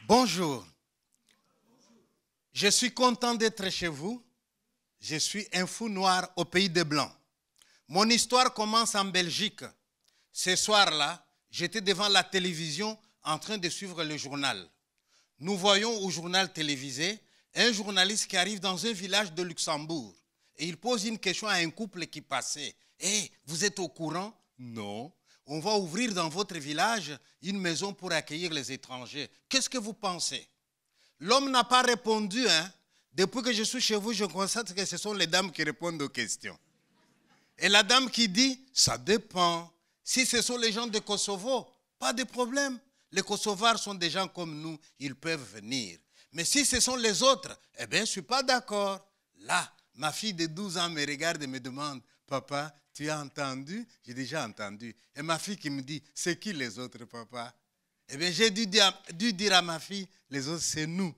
Bonjour, je suis content d'être chez vous. Je suis un fou noir au pays des Blancs. Mon histoire commence en Belgique. Ce soir-là, j'étais devant la télévision en train de suivre le journal. Nous voyons au journal télévisé un journaliste qui arrive dans un village de Luxembourg et il pose une question à un couple qui passait. « Hey, vous êtes au courant ?»« Non. » « On va ouvrir dans votre village une maison pour accueillir les étrangers. Qu'est-ce que vous pensez ?» L'homme n'a pas répondu. Depuis que je suis chez vous, je constate que ce sont les dames qui répondent aux questions. Et la dame qui dit, ça dépend. Si ce sont les gens de Kosovo, pas de problème. Les Kosovars sont des gens comme nous, ils peuvent venir. Mais si ce sont les autres, eh bien, je ne suis pas d'accord. Là, ma fille de 12 ans me regarde et me demande, papa, tu as entendu? J'ai déjà entendu. Et ma fille qui me dit, c'est qui les autres, papa? Eh bien, j'ai dû dire à ma fille, les autres, c'est nous.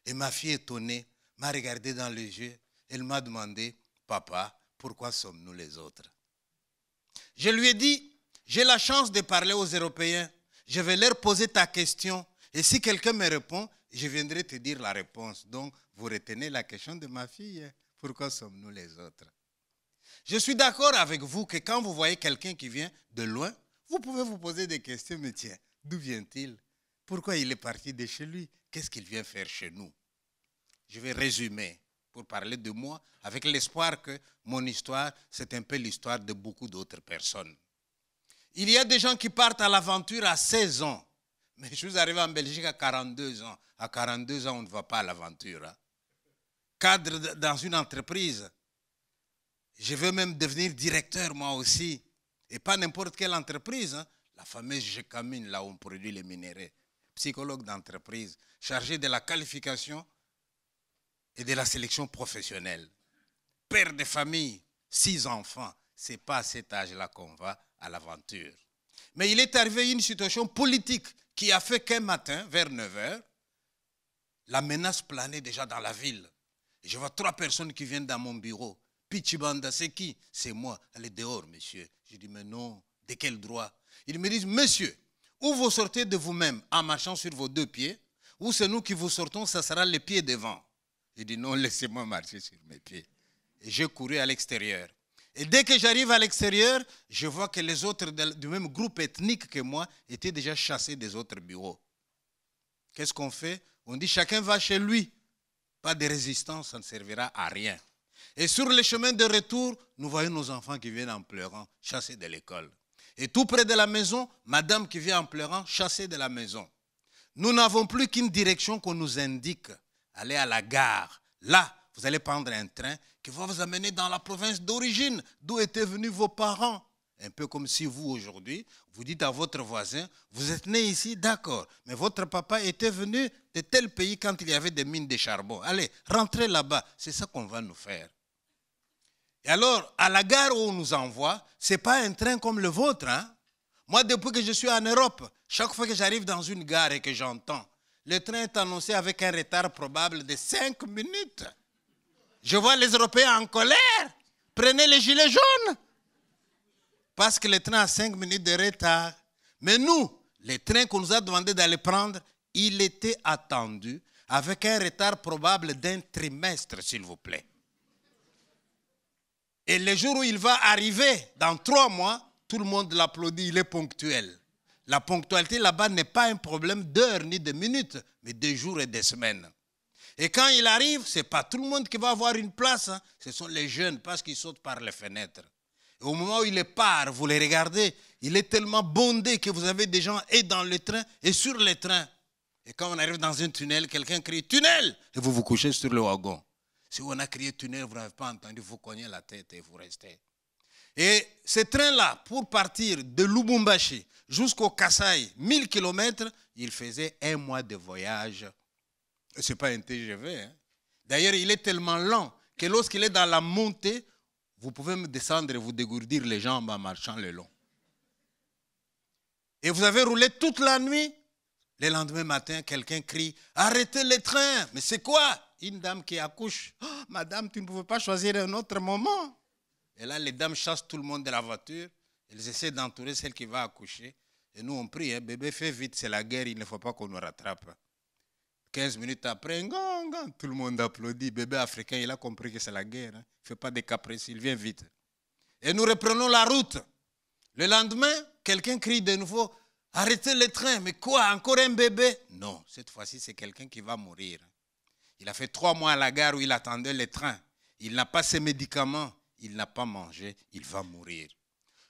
Et ma fille, étonnée, m'a regardé dans les yeux. Elle m'a demandé, papa, pourquoi sommes-nous les autres? Je lui ai dit, j'ai la chance de parler aux Européens. Je vais leur poser ta question. Et si quelqu'un me répond, je viendrai te dire la réponse. Donc, vous retenez la question de ma fille. Pourquoi sommes-nous les autres? Je suis d'accord avec vous que quand vous voyez quelqu'un qui vient de loin, vous pouvez vous poser des questions. Mais tiens, d'où vient-il? Pourquoi il est parti de chez lui? Qu'est-ce qu'il vient faire chez nous? Je vais résumer pour parler de moi avec l'espoir que mon histoire, c'est un peu l'histoire de beaucoup d'autres personnes. Il y a des gens qui partent à l'aventure à 16 ans. Mais je suis arrivé en Belgique à 42 ans. À 42 ans, on ne va pas à l'aventure. Cadre dans une entreprise. Je veux même devenir directeur, moi aussi. Et pas n'importe quelle entreprise. La fameuse GECAMINE, là où on produit les minéraux. Psychologue d'entreprise, chargé de la qualification et de la sélection professionnelle. Père de famille, 6 enfants. Ce n'est pas à cet âge-là qu'on va à l'aventure. Mais il est arrivé une situation politique qui a fait qu'un matin, vers 9 h, la menace planait déjà dans la ville. Et je vois 3 personnes qui viennent dans mon bureau. Pichibanda, c'est qui? C'est moi. Elle est dehors, monsieur. Je dis, mais non, de quel droit? Ils me disent, monsieur, ou vous sortez de vous-même en marchant sur vos 2 pieds, ou c'est nous qui vous sortons, ça sera les pieds devant. Je dis, non, laissez-moi marcher sur mes pieds. Et j'ai couru à l'extérieur. Et dès que j'arrive à l'extérieur, je vois que les autres du même groupe ethnique que moi étaient déjà chassés des autres bureaux. Qu'est-ce qu'on fait? On dit, chacun va chez lui. Pas de résistance, ça ne servira à rien. Et sur le chemin de retour, nous voyons nos enfants qui viennent en pleurant, chassés de l'école. Et tout près de la maison, madame qui vient en pleurant, chassée de la maison. Nous n'avons plus qu'une direction qu'on nous indique. Allez à la gare. Là, vous allez prendre un train qui va vous amener dans la province d'origine, d'où étaient venus vos parents. Un peu comme si vous, aujourd'hui, vous dites à votre voisin, vous êtes né ici, d'accord, mais votre papa était venu de tel pays quand il y avait des mines de charbon. Allez, rentrez là-bas. C'est ça qu'on va nous faire. Et alors, à la gare où on nous envoie, ce n'est pas un train comme le vôtre. Moi, depuis que je suis en Europe, chaque fois que j'arrive dans une gare et que j'entends, le train est annoncé avec un retard probable de 5 minutes. Je vois les Européens en colère. Prenez les gilets jaunes. Parce que le train a 5 minutes de retard. Mais nous, les trains qu'on nous a demandé d'aller prendre, il était attendu avec un retard probable d'1 trimestre, s'il vous plaît. Et le jour où il va arriver, dans 3 mois, tout le monde l'applaudit, il est ponctuel. La ponctualité là-bas n'est pas un problème d'heures ni de minutes, mais de jours et de semaines. Et quand il arrive, ce n'est pas tout le monde qui va avoir une place, ce sont les jeunes parce qu'ils sautent par les fenêtres. Et au moment où il part, vous les regardez, il est tellement bondé que vous avez des gens et dans le train et sur le train. Et quand on arrive dans un tunnel, quelqu'un crie « tunnel !» et vous vous couchez sur le wagon. Si on a crié tunnel, vous n'avez pas entendu, vous cognez la tête et vous restez. Et ce train-là, pour partir de Lubumbashi jusqu'au Kasaï, 1000 km, il faisait 1 mois de voyage. Ce n'est pas un TGV. D'ailleurs, il est tellement lent que lorsqu'il est dans la montée, vous pouvez me descendre et vous dégourdir les jambes en marchant le long. Et vous avez roulé toute la nuit. Le lendemain matin, quelqu'un crie « Arrêtez le train !» Mais c'est quoi? Une dame qui accouche. Oh, « Madame, tu ne pouvais pas choisir un autre moment. » Et là, les dames chassent tout le monde de la voiture. Elles essaient d'entourer celle qui va accoucher. Et nous, on prie, bébé, fais vite, c'est la guerre, il ne faut pas qu'on nous rattrape. 15 minutes après, tout le monde applaudit. Bébé africain, il a compris que c'est la guerre. Il ne fait pas de caprices, il vient vite. Et nous reprenons la route. Le lendemain, quelqu'un crie de nouveau, arrêtez le train. Mais quoi, encore un bébé? Non, cette fois-ci, c'est quelqu'un qui va mourir. Il a fait 3 mois à la gare où il attendait le train. Il n'a pas ses médicaments, il n'a pas mangé, il va mourir.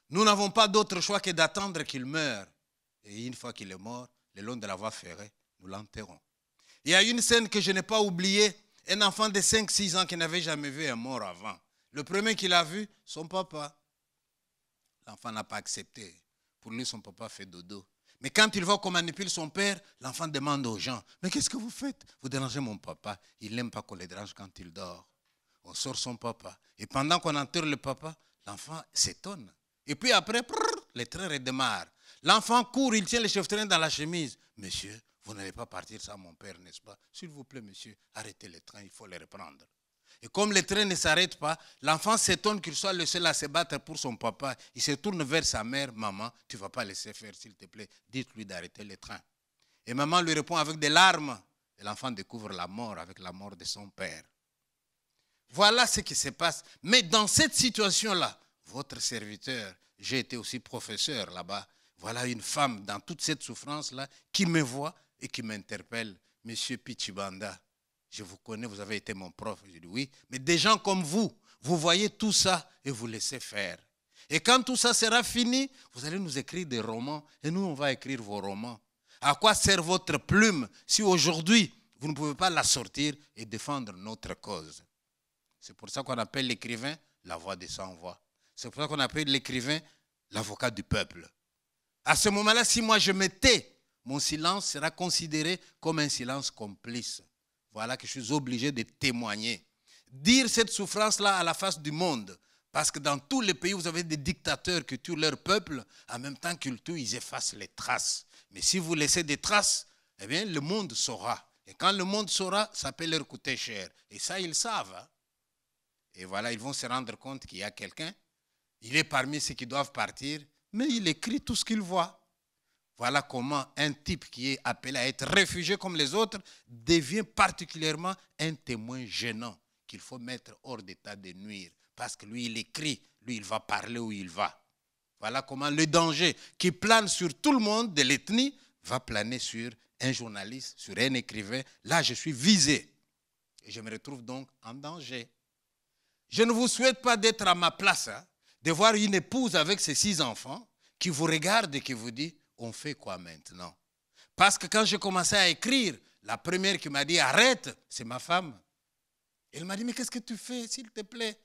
Nous n'avons pas d'autre choix que d'attendre qu'il meure. Et une fois qu'il est mort, le long de la voie ferrée, nous l'enterrons. Il y a une scène que je n'ai pas oubliée. Un enfant de 5-6 ans qui n'avait jamais vu un mort avant. Le premier qu'il a vu, son papa. L'enfant n'a pas accepté. Pour lui, son papa fait dodo. Mais quand il voit qu'on manipule son père, l'enfant demande aux gens, « Mais qu'est-ce que vous faites? Vous dérangez mon papa. Il n'aime pas qu'on le dérange quand il dort. » On sort son papa. Et pendant qu'on enterre le papa, l'enfant s'étonne. Et puis après, le train redémarre. L'enfant court, il tient le chef-train dans la chemise. « Monsieur, vous n'allez pas partir sans mon père, n'est-ce pas? S'il vous plaît, monsieur, arrêtez le train, il faut le reprendre. » Et comme le train ne s'arrête pas, l'enfant s'étonne qu'il soit le seul à se battre pour son papa. Il se tourne vers sa mère. « Maman, tu ne vas pas laisser faire, s'il te plaît. Dites-lui d'arrêter le train. » Et maman lui répond avec des larmes. Et l'enfant découvre la mort avec la mort de son père. Voilà ce qui se passe. Mais dans cette situation-là, votre serviteur, j'ai été aussi professeur là-bas, voilà une femme dans toute cette souffrance-là qui me voit et qui m'interpelle. « Monsieur Pichibanda, je vous connais, vous avez été mon prof. » Je dis oui, mais des gens comme vous voyez tout ça et vous laissez faire. Et quand tout ça sera fini, vous allez nous écrire des romans et nous, on va écrire vos romans. À quoi sert votre plume si aujourd'hui, vous ne pouvez pas la sortir et défendre notre cause? C'est pour ça qu'on appelle l'écrivain la voix des sans-voix. C'est pour ça qu'on appelle l'écrivain l'avocat du peuple. À ce moment-là, si moi je me tais, mon silence sera considéré comme un silence complice. Voilà que je suis obligé de témoigner. Dire cette souffrance-là à la face du monde. Parce que dans tous les pays, vous avez des dictateurs qui tuent leur peuple. En même temps qu'ils tuent, ils effacent les traces. Mais si vous laissez des traces, eh bien, le monde saura. Et quand le monde saura, ça peut leur coûter cher. Et ça, ils savent. Hein? Et voilà, ils vont se rendre compte qu'il y a quelqu'un. Il est parmi ceux qui doivent partir, mais il écrit tout ce qu'il voit. Voilà comment un type qui est appelé à être réfugié comme les autres devient particulièrement un témoin gênant qu'il faut mettre hors d'état de nuire. Parce que lui, il écrit, lui, il va parler où il va. Voilà comment le danger qui plane sur tout le monde de l'ethnie va planer sur un journaliste, sur un écrivain. Là, je suis visé. Et je me retrouve donc en danger. Je ne vous souhaite pas d'être à ma place, hein, de voir une épouse avec ses 6 enfants qui vous regarde et qui vous dit, on fait quoi maintenant? Parce que quand j'ai commencé à écrire, la première qui m'a dit, arrête, c'est ma femme. Elle m'a dit, mais qu'est-ce que tu fais, s'il te plaît?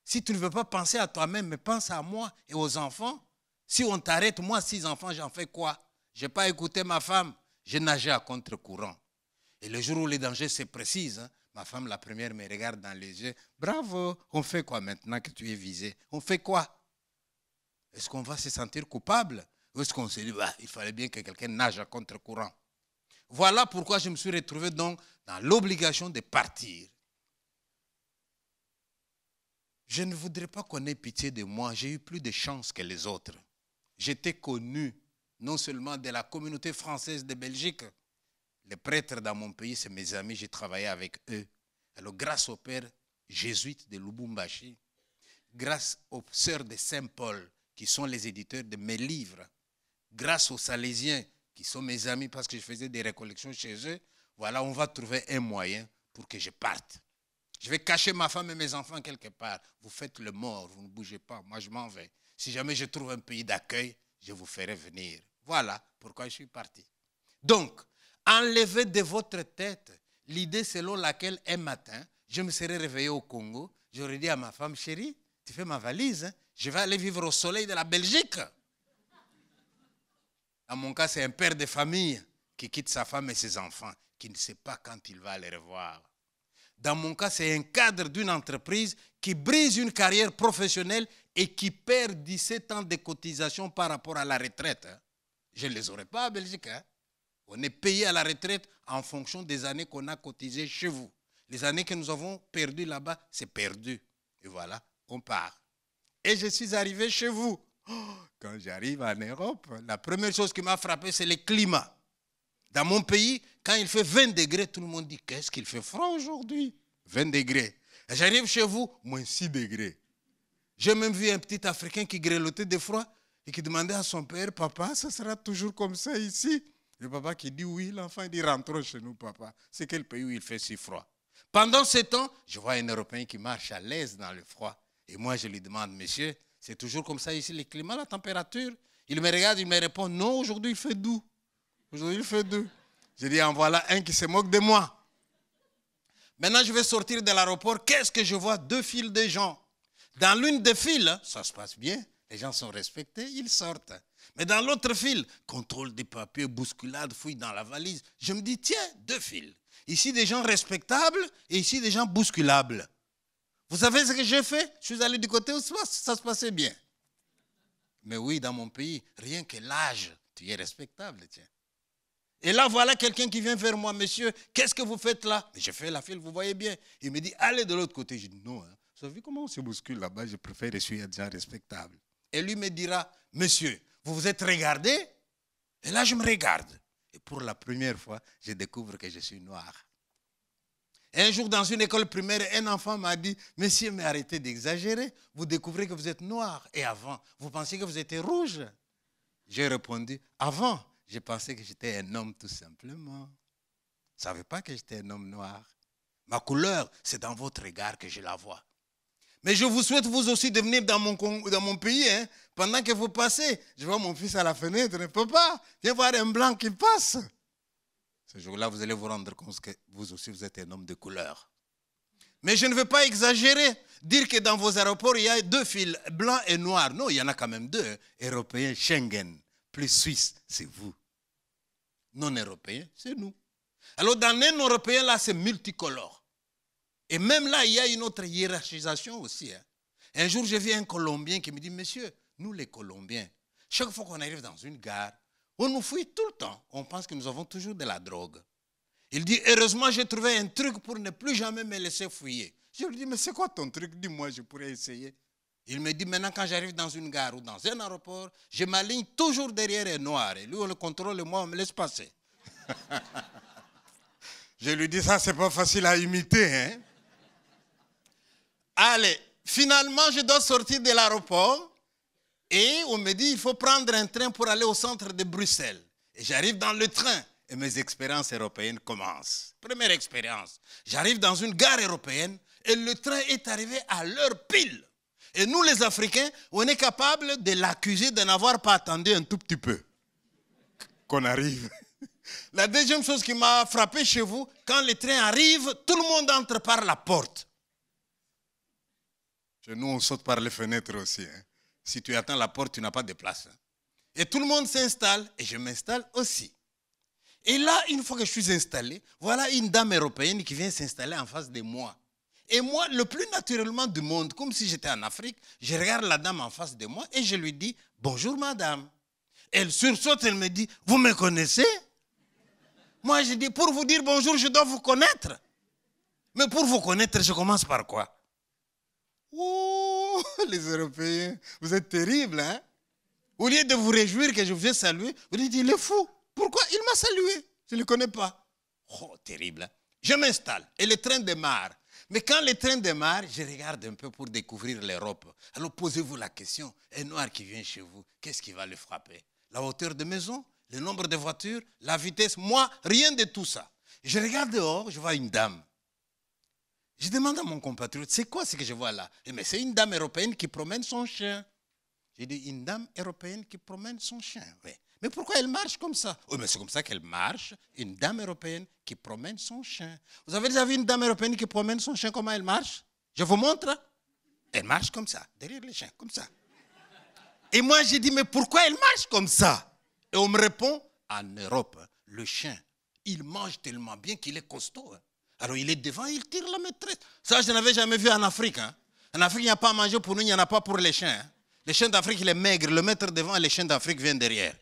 Si tu ne veux pas penser à toi-même, mais pense à moi et aux enfants. Si on t'arrête, moi, 6 enfants, j'en fais quoi? Je n'ai pas écouté ma femme. J'ai nagé à contre-courant. Et le jour où les dangers se précisent, hein, ma femme, la première, me regarde dans les yeux. Bravo, on fait quoi maintenant que tu es visé? On fait quoi? Est-ce qu'on va se sentir coupable? Ou est-ce qu'on se dit, bah, il fallait bien que quelqu'un nage à contre-courant? Voilà pourquoi je me suis retrouvé donc dans l'obligation de partir. Je ne voudrais pas qu'on ait pitié de moi. J'ai eu plus de chance que les autres. J'étais connu non seulement de la communauté française de Belgique. Les prêtres dans mon pays, c'est mes amis, j'ai travaillé avec eux. Alors grâce aux pères jésuites de Lubumbashi, grâce aux sœurs de Saint-Paul, qui sont les éditeurs de mes livres, grâce aux Salésiens, qui sont mes amis parce que je faisais des récollections chez eux, voilà, on va trouver un moyen pour que je parte. Je vais cacher ma femme et mes enfants quelque part. Vous faites le mort, vous ne bougez pas, moi je m'en vais. Si jamais je trouve un pays d'accueil, je vous ferai venir. Voilà pourquoi je suis parti. Donc, enlevez de votre tête l'idée selon laquelle un matin, je me serais réveillé au Congo, j'aurais dit à ma femme, chérie, tu fais ma valise, hein? Je vais aller vivre au soleil de la Belgique. Dans mon cas, c'est un père de famille qui quitte sa femme et ses enfants, qui ne sait pas quand il va les revoir. Dans mon cas, c'est un cadre d'une entreprise qui brise une carrière professionnelle et qui perd 17 ans de cotisation par rapport à la retraite. Je ne les aurais pas en Belgique. Hein? On est payé à la retraite en fonction des années qu'on a cotisées chez vous. Les années que nous avons perdues là-bas, c'est perdu. Et voilà, on part. Et je suis arrivé chez vous. Oh, quand j'arrive en Europe, la première chose qui m'a frappé, c'est le climat. Dans mon pays, quand il fait 20 degrés, tout le monde dit, qu'est-ce qu'il fait froid aujourd'hui? 20 degrés. J'arrive chez vous, moins 6 degrés. J'ai même vu un petit Africain qui grelottait de froid et qui demandait à son père, papa, ça sera toujours comme ça ici? Le papa qui dit oui, l'enfant dit, rentrons chez nous, papa. C'est quel pays où il fait si froid? Pendant ce temps, je vois un Européen qui marche à l'aise dans le froid. Et moi, je lui demande, monsieur, c'est toujours comme ça ici, le climat, la température? Il me regarde, il me répond, non, aujourd'hui il fait doux. Aujourd'hui il fait doux. Je dis, en voilà un qui se moque de moi. Maintenant, je vais sortir de l'aéroport. Qu'est-ce que je vois? 2 files de gens. Dans l'une des files, ça se passe bien. Les gens sont respectés, ils sortent. Mais dans l'autre file, contrôle des papiers, bousculade, fouille dans la valise. Je me dis, tiens, 2 files. Ici, des gens respectables et ici, des gens bousculables. Vous savez ce que j'ai fait? Je suis allé du côté où ça se passait bien. Mais oui, dans mon pays, rien que l'âge, tu es respectable, tiens. Et là, voilà quelqu'un qui vient vers moi, monsieur, qu'est-ce que vous faites là? Je fais la file, vous voyez bien. Il me dit, allez de l'autre côté. Je dis, non, hein. Vous avez vu comment on se bouscule là-bas? Je préfère essuyer des gens respectables. Et lui me dira, monsieur, vous vous êtes regardé? Et là, je me regarde. Et pour la première fois, je découvre que je suis noir. Et un jour, dans une école primaire, un enfant m'a dit, monsieur, mais arrêtez d'exagérer. Vous découvrez que vous êtes noir. Et avant, vous pensiez que vous étiez rouge. J'ai répondu, avant, je pensais que j'étais un homme tout simplement. Je ne savais pas que j'étais un homme noir. Ma couleur, c'est dans votre regard que je la vois. Mais je vous souhaite vous aussi de venir dans mon pays. Hein. Pendant que vous passez, je vois mon fils à la fenêtre. Papa, viens voir un blanc qui passe. Ce jour-là, vous allez vous rendre compte que vous aussi, vous êtes un homme de couleur. Mais je ne veux pas exagérer. Dire que dans vos aéroports, il y a 2 fils, blanc et noir. Non, il y en a quand même 2. Hein. Européens, Schengen. Plus Suisse, c'est vous. Non-européens, c'est nous. Alors, dans un européen, là, c'est multicolore. Et même là, il y a une autre hiérarchisation aussi. Hein. Un jour, j'ai vu un Colombien qui me dit, monsieur, nous les Colombiens, chaque fois qu'on arrive dans une gare, on nous fouille tout le temps. On pense que nous avons toujours de la drogue. Il dit, heureusement, j'ai trouvé un truc pour ne plus jamais me laisser fouiller. Je lui dis, mais c'est quoi ton truc? Dis-moi, je pourrais essayer. Il me dit, maintenant, quand j'arrive dans une gare ou dans un aéroport, je m'aligne toujours derrière un noir. Et lui, on le contrôle et moi, on me laisse passer. Je lui dis, ça, c'est pas facile à imiter. Hein? Allez, finalement, je dois sortir de l'aéroport. Et on me dit, il faut prendre un train pour aller au centre de Bruxelles. Et j'arrive dans le train. Et mes expériences européennes commencent. Première expérience. J'arrive dans une gare européenne et le train est arrivé à l'heure pile. Et nous, les Africains, on est capable de l'accuser de n'avoir pas attendu un tout petit peu qu'on arrive. La deuxième chose qui m'a frappé chez vous, quand le train arrive, tout le monde entre par la porte. Chez nous, on saute par les fenêtres aussi. Hein. Si tu attends la porte, tu n'as pas de place. Hein. Et tout le monde s'installe et je m'installe aussi. Et là, une fois que je suis installé, voilà une dame européenne qui vient s'installer en face de moi. Et moi, le plus naturellement du monde, comme si j'étais en Afrique, je regarde la dame en face de moi et je lui dis, bonjour madame. Elle sursaute, elle me dit, vous me connaissez? Moi, je dis, pour vous dire bonjour, je dois vous connaître. Mais pour vous connaître, je commence par quoi? Oh, les Européens, vous êtes terribles, hein? Au lieu de vous réjouir que je vous ai salué, vous dites, il est fou. Pourquoi? Il m'a salué. Je ne le connais pas. Oh, terrible. Hein? Je m'installe et le train démarre. Mais quand le train démarre, je regarde un peu pour découvrir l'Europe. Alors posez-vous la question, un noir qui vient chez vous, qu'est-ce qui va le frapper? La hauteur de maison? Le nombre de voitures? La vitesse? Moi, rien de tout ça. Je regarde dehors, je vois une dame. Je demande à mon compatriote, c'est quoi ce que je vois là? Mais c'est une dame européenne qui promène son chien. J'ai dit, une dame européenne qui promène son chien. Oui. Mais pourquoi elle marche comme ça? Oui, mais c'est comme ça qu'elle marche, une dame européenne qui promène son chien. Vous avez déjà vu une dame européenne qui promène son chien, comment elle marche? Je vous montre. Elle marche comme ça, derrière le chien, comme ça. Et moi, j'ai dit, mais pourquoi elle marche comme ça? Et on me répond, en Europe, le chien, il mange tellement bien qu'il est costaud. Hein. Alors il est devant, il tire la maîtresse. Ça, je n'avais jamais vu en Afrique. Hein. En Afrique, il n'y a pas à manger pour nous, il n'y en a pas pour les chiens. Hein. Les chiens d'Afrique, il est maigre, le maître devant et les chiens d'Afrique viennent derrière.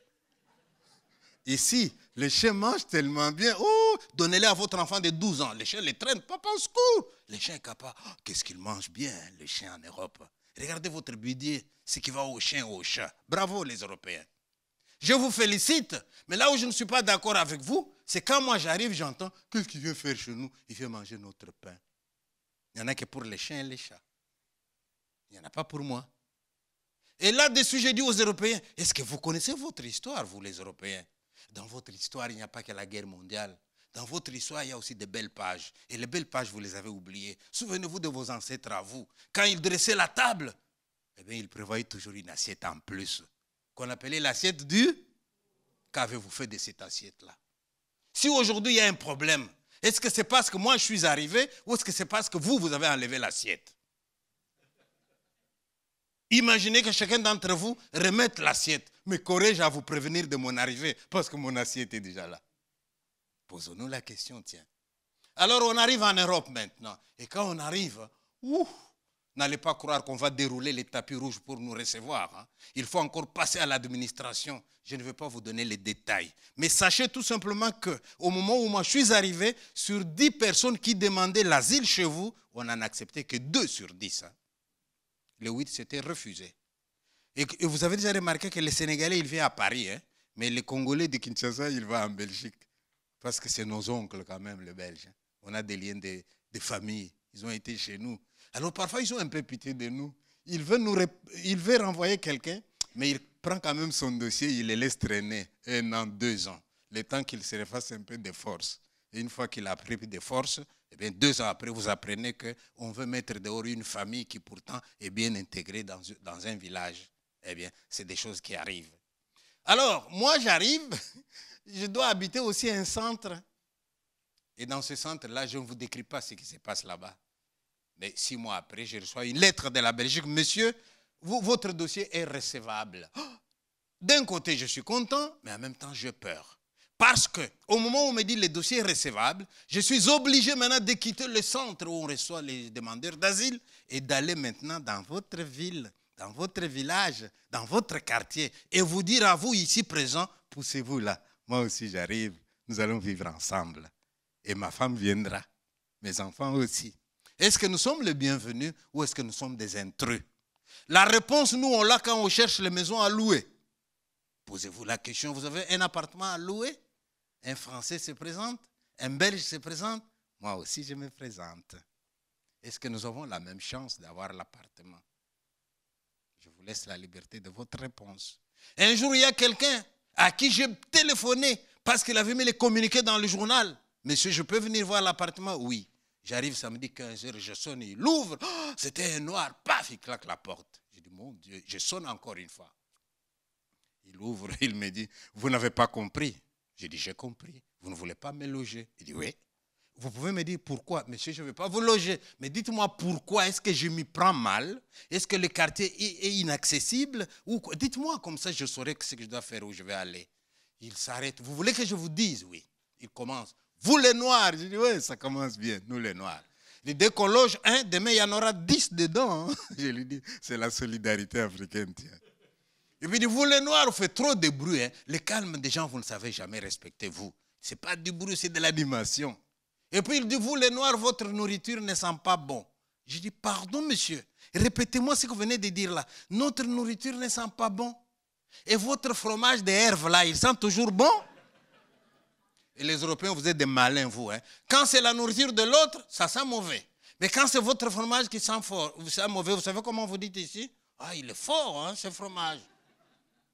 Ici, les chiens mangent tellement bien. Oh, donnez-les à votre enfant de 12 ans. Les chiens les traînent, papa au secours. Les chiens capables, oh, qu'est-ce qu'ils mangent bien, les chiens en Europe. Regardez votre budget, ce qui va aux chiens et aux chats. Bravo les Européens. Je vous félicite. Mais là où je ne suis pas d'accord avec vous, c'est quand moi j'arrive, j'entends, qu'est-ce qu'il vient faire chez nous? Il vient manger notre pain. Il n'y en a que pour les chiens et les chats. Il n'y en a pas pour moi. Et là-dessus, j'ai dit aux Européens, est-ce que vous connaissez votre histoire, vous les Européens? Dans votre histoire, il n'y a pas que la guerre mondiale. Dans votre histoire, il y a aussi de belles pages. Et les belles pages, vous les avez oubliées. Souvenez-vous de vos ancêtres à vous. Quand ils dressaient la table, eh bien, ils prévoyaient toujours une assiette en plus, qu'on appelait l'assiette du... Qu'avez-vous fait de cette assiette-là? Si aujourd'hui, il y a un problème, est-ce que c'est parce que moi, je suis arrivé ou est-ce que c'est parce que vous, vous avez enlevé l'assiette? Imaginez que chacun d'entre vous remette l'assiette. Mais qu'aurais-je à vous prévenir de mon arrivée parce que mon assiette est déjà là? Posons-nous la question, tiens. Alors, on arrive en Europe maintenant. Et quand on arrive, n'allez pas croire qu'on va dérouler les tapis rouges pour nous recevoir. Hein. Il faut encore passer à l'administration. Je ne vais pas vous donner les détails. Mais sachez tout simplement qu'au moment où moi je suis arrivé, sur 10 personnes qui demandaient l'asile chez vous, on n'en acceptait que 2 sur 10. Hein. Les 8 s'étaient refusés. Et vous avez déjà remarqué que les Sénégalais, ils viennent à Paris. Hein, mais les Congolais de Kinshasa, ils vont en Belgique. Parce que c'est nos oncles quand même, les Belges. On a des liens de famille. Ils ont été chez nous. Alors parfois, ils ont un peu pitié de nous. Il veut renvoyer quelqu'un, mais il prend quand même son dossier, il les laisse traîner 1 an, 2 ans. Le temps qu'il se refasse un peu de force. Et une fois qu'il a pris des forces, eh bien 2 ans après, vous apprenez qu'on veut mettre dehors une famille qui pourtant est bien intégrée dans un village. Eh bien, c'est des choses qui arrivent. Alors, moi j'arrive, je dois habiter aussi un centre. Et dans ce centre-là, je ne vous décris pas ce qui se passe là-bas. Mais 6 mois après, je reçois une lettre de la Belgique. Monsieur, votre dossier est recevable. Oh, d'un côté, je suis content, mais en même temps, j'ai peur. Parce qu'au moment où on me dit le dossier est recevable, je suis obligé maintenant de quitter le centre où on reçoit les demandeurs d'asile et d'aller maintenant dans votre ville, dans votre village, dans votre quartier et vous dire à vous ici présents, poussez-vous là. Moi aussi, j'arrive. Nous allons vivre ensemble. Et ma femme viendra. Mes enfants aussi. Est-ce que nous sommes les bienvenus ou est-ce que nous sommes des intrus? La réponse, nous, on l'a quand on cherche les maisons à louer. Posez-vous la question, vous avez un appartement à louer? Un Français se présente? Un Belge se présente? Moi aussi, je me présente. Est-ce que nous avons la même chance d'avoir l'appartement? Je vous laisse la liberté de votre réponse. Un jour, il y a quelqu'un à qui j'ai téléphoné parce qu'il avait mis les communiqués dans le journal. Monsieur, je peux venir voir l'appartement? Oui. J'arrive samedi 15h, je sonne, il ouvre. Oh, c'était un noir, paf, il claque la porte. Je dis, mon Dieu, je sonne encore une fois. Il ouvre, il me dit, vous n'avez pas compris. Je dis, j'ai compris. Vous ne voulez pas me loger? Il dit, oui. Vous pouvez me dire pourquoi? Monsieur, je ne veux pas vous loger. Mais dites-moi pourquoi, est-ce que je m'y prends mal? Est-ce que le quartier est inaccessible? Dites-moi, comme ça je saurai ce que je dois faire, où je vais aller. Il s'arrête. Vous voulez que je vous dise? Oui. Il commence. Vous les Noirs, je dis, oui, ça commence bien, nous les Noirs. Il dit, dès qu'on loge un, demain il y en aura 10 dedans. Hein. Je lui dis, c'est la solidarité africaine, tiens. Et puis il dit, vous les Noirs, vous faites trop de bruit. Hein. Le calme des gens, vous ne savez jamais respecter, vous. Ce n'est pas du bruit, c'est de l'animation. Et puis il dit, vous les Noirs, votre nourriture ne sent pas bon. Je dis, pardon monsieur, répétez-moi ce que vous venez de dire là. Notre nourriture ne sent pas bon. Et votre fromage de herbe là, il sent toujours bon? Et les Européens, vous êtes des malins, vous. Hein. Quand c'est la nourriture de l'autre, ça sent mauvais. Mais quand c'est votre fromage qui sent fort, sent mauvais, vous savez comment vous dites ici? Ah, il est fort, hein, ce fromage.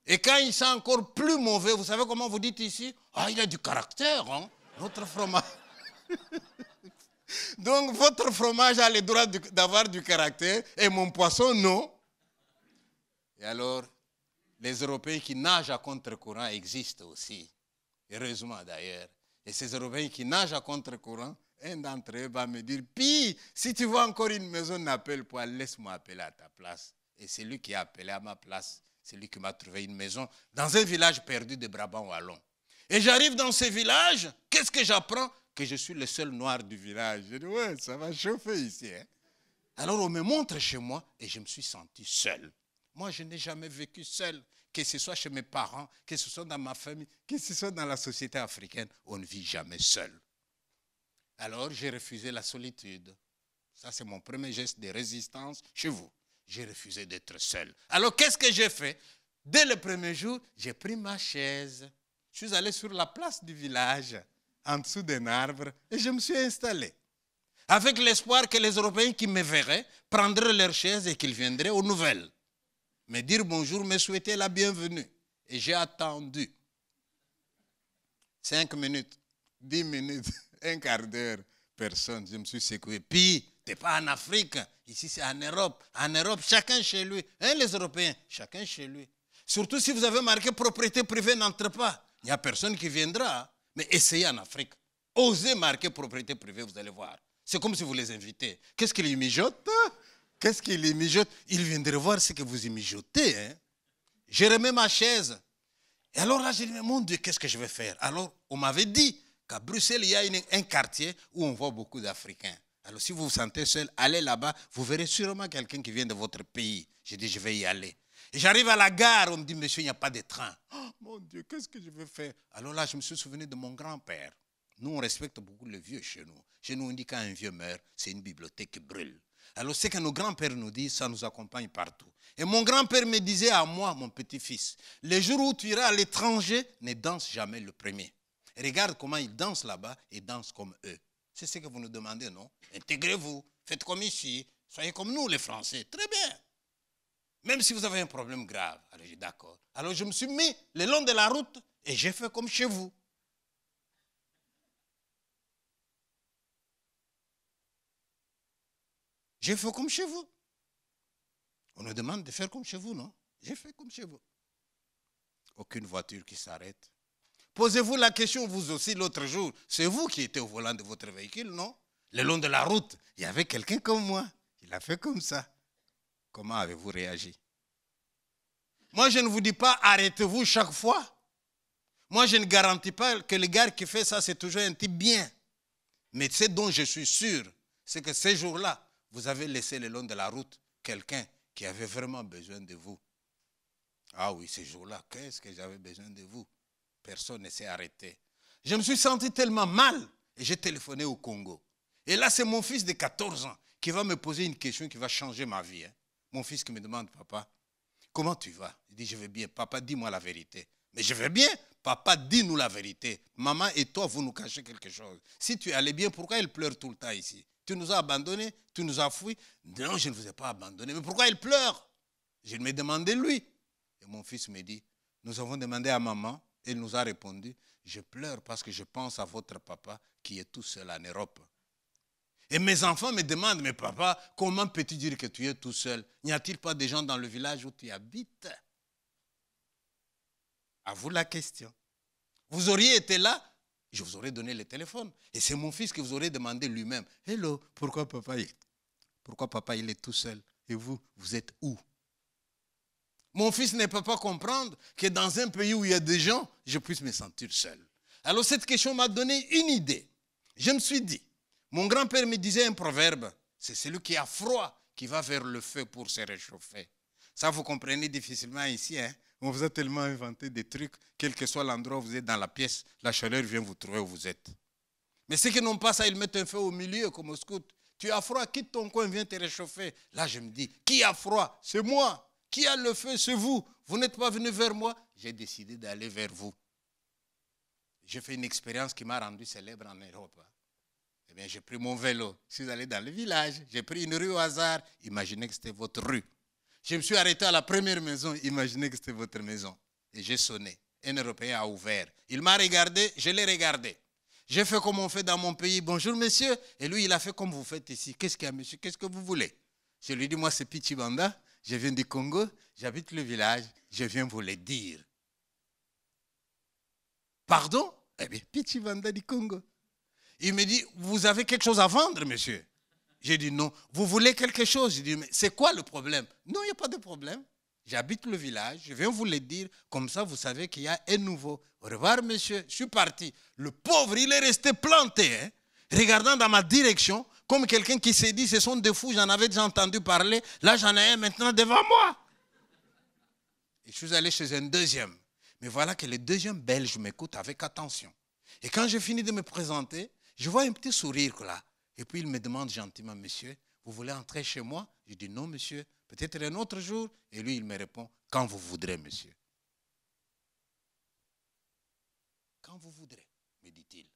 Et quand il sent encore plus mauvais, vous savez comment vous dites ici? Ah, il a du caractère, hein, notre fromage. Donc, votre fromage a le droit d'avoir du caractère et mon poisson, non. Et alors, les Européens qui nagent à contre-courant existent aussi. Heureusement d'ailleurs. Et ces Européens qui nagent à contre-courant, un d'entre eux va me dire, Pi, si tu vois encore une maison, n'appelle pas, laisse-moi appeler à ta place. Et c'est lui qui a appelé à ma place. C'est lui qui m'a trouvé une maison dans un village perdu de Brabant-Wallon. Et j'arrive dans ce village, qu'est-ce que j'apprends? Que je suis le seul noir du village. Je dis, ouais, ça va chauffer ici. Hein? Alors on me montre chez moi et je me suis senti seul. Moi, je n'ai jamais vécu seul. Que ce soit chez mes parents, que ce soit dans ma famille, que ce soit dans la société africaine, on ne vit jamais seul. Alors, j'ai refusé la solitude. Ça, c'est mon premier geste de résistance chez vous. J'ai refusé d'être seul. Alors, qu'est-ce que j'ai fait? Dès le premier jour, j'ai pris ma chaise. Je suis allé sur la place du village, en dessous d'un arbre, et je me suis installé. Avec l'espoir que les Européens qui me verraient prendraient leur chaise et qu'ils viendraient aux nouvelles. Me dire bonjour, me souhaiter la bienvenue. Et j'ai attendu. 5 minutes, 10 minutes, un quart d'heure, personne. Je me suis secoué. Puis, tu n'es pas en Afrique, ici c'est en Europe. En Europe, chacun chez lui. Hein, les Européens, chacun chez lui. Surtout si vous avez marqué propriété privée, n'entre pas. Il n'y a personne qui viendra. Mais essayez en Afrique. Osez marquer propriété privée, vous allez voir. C'est comme si vous les invitez. Qu'est-ce qu'ils y mijotent? Qu'est-ce qu'ils y mijotent? Ils viendraient voir ce que vous y mijotez. Hein? J'ai remis ma chaise. Et alors là, j'ai dit, mais mon Dieu, qu'est-ce que je vais faire? Alors, on m'avait dit qu'à Bruxelles, il y a un quartier où on voit beaucoup d'Africains. Alors, si vous vous sentez seul, allez là-bas, vous verrez sûrement quelqu'un qui vient de votre pays. J'ai dit, je vais y aller. Et j'arrive à la gare, on me dit, monsieur, il n'y a pas de train. Oh, mon Dieu, qu'est-ce que je vais faire? Alors là, je me suis souvenu de mon grand-père. Nous, on respecte beaucoup les vieux chez nous. Chez nous, on dit quand un vieux meurt, c'est une bibliothèque qui brûle. Alors, ce que nos grands-pères nous disent, ça nous accompagne partout. Et mon grand-père me disait à moi, mon petit-fils, les jours où tu iras à l'étranger, ne danse jamais le premier. Et regarde comment ils dansent là-bas et dansent comme eux. C'est ce que vous nous demandez, non? Intégrez-vous, faites comme ici, soyez comme nous les Français. Très bien. Même si vous avez un problème grave. Alors, j'ai dit d'accord. Alors, je me suis mis le long de la route et j'ai fait comme chez vous. J'ai fait comme chez vous. On nous demande de faire comme chez vous, non? J'ai fait comme chez vous. Aucune voiture qui s'arrête. Posez-vous la question, vous aussi, l'autre jour. C'est vous qui étiez au volant de votre véhicule, non? Le long de la route, il y avait quelqu'un comme moi. Il a fait comme ça. Comment avez-vous réagi? Moi, je ne vous dis pas arrêtez-vous chaque fois. Moi, je ne garantis pas que le gars qui fait ça, c'est toujours un type bien. Mais ce dont je suis sûr, c'est que ces jours-là, vous avez laissé le long de la route quelqu'un qui avait vraiment besoin de vous. Ah oui, ces jours-là, qu'est-ce que j'avais besoin de vous? Personne ne s'est arrêté. Je me suis senti tellement mal et j'ai téléphoné au Congo. Et là, c'est mon fils de 14 ans qui va me poser une question qui va changer ma vie. Hein. Mon fils qui me demande, papa, comment tu vas? Il dit, je vais bien. Papa, dis-moi la vérité. Mais je vais bien. Papa, dis-nous la vérité. Maman et toi, vous nous cachez quelque chose. Si tu allais bien, pourquoi il pleure tout le temps ici? Tu nous as abandonnés, tu nous as fouis. Non, je ne vous ai pas abandonnés. Mais pourquoi il pleure? Je me demandais lui. Et mon fils me dit, nous avons demandé à maman, elle nous a répondu, je pleure parce que je pense à votre papa qui est tout seul en Europe. Et mes enfants me demandent, mais papa, comment peux-tu dire que tu es tout seul? N'y a-t-il pas des gens dans le village où tu habites? À vous la question. Vous auriez été là, je vous aurais donné le téléphone. Et c'est mon fils qui vous aurait demandé lui-même, hello, pourquoi papa il est tout seul? Et vous, vous êtes où? Mon fils ne peut pas comprendre que dans un pays où il y a des gens, je puisse me sentir seul. Alors cette question m'a donné une idée. Je me suis dit, mon grand-père me disait un proverbe, c'est celui qui a froid qui va vers le feu pour se réchauffer. Ça, vous comprenez difficilement ici. Hein? On vous a tellement inventé des trucs, quel que soit l'endroit où vous êtes dans la pièce, la chaleur vient vous trouver où vous êtes. Mais ceux qui n'ont pas ça, ils mettent un feu au milieu comme au scout. Tu as froid, quitte ton coin, viens te réchauffer. Là, je me dis, qui a froid? C'est moi. Qui a le feu? C'est vous. Vous n'êtes pas venu vers moi. J'ai décidé d'aller vers vous. J'ai fait une expérience qui m'a rendu célèbre en Europe. Eh bien, j'ai pris mon vélo. Je suis allé dans le village. J'ai pris une rue au hasard. Imaginez que c'était votre rue. Je me suis arrêté à la première maison. Imaginez que c'était votre maison. Et j'ai sonné. Un Européen a ouvert. Il m'a regardé. Je l'ai regardé. J'ai fait comme on fait dans mon pays. Bonjour, monsieur. Et lui, il a fait comme vous faites ici. Qu'est-ce qu'il y a, monsieur? Qu'est-ce que vous voulez? Je lui ai dit, moi, c'est Pichibanda. Je viens du Congo. J'habite le village. Je viens vous le dire. Pardon? Eh bien, Pichibanda du Congo. Il me dit, vous avez quelque chose à vendre, monsieur? J'ai dit, non. Vous voulez quelque chose? J'ai dit, mais c'est quoi le problème? Non, il n'y a pas de problème. J'habite le village, je viens vous le dire, comme ça vous savez qu'il y a un nouveau. Au revoir, monsieur, je suis parti. Le pauvre, il est resté planté, hein, regardant dans ma direction, comme quelqu'un qui s'est dit, ce sont des fous, j'en avais déjà entendu parler, là j'en ai un maintenant devant moi. Et je suis allé chez un deuxième. Mais voilà que le deuxième belge m'écoute avec attention. Et quand j'ai fini de me présenter, je vois un petit sourire là. Et puis il me demande gentiment, monsieur, vous voulez entrer chez moi? Je dis non, monsieur, peut-être un autre jour. Et lui, il me répond, Quand vous voudrez, monsieur. Quand vous voudrez, me dit-il.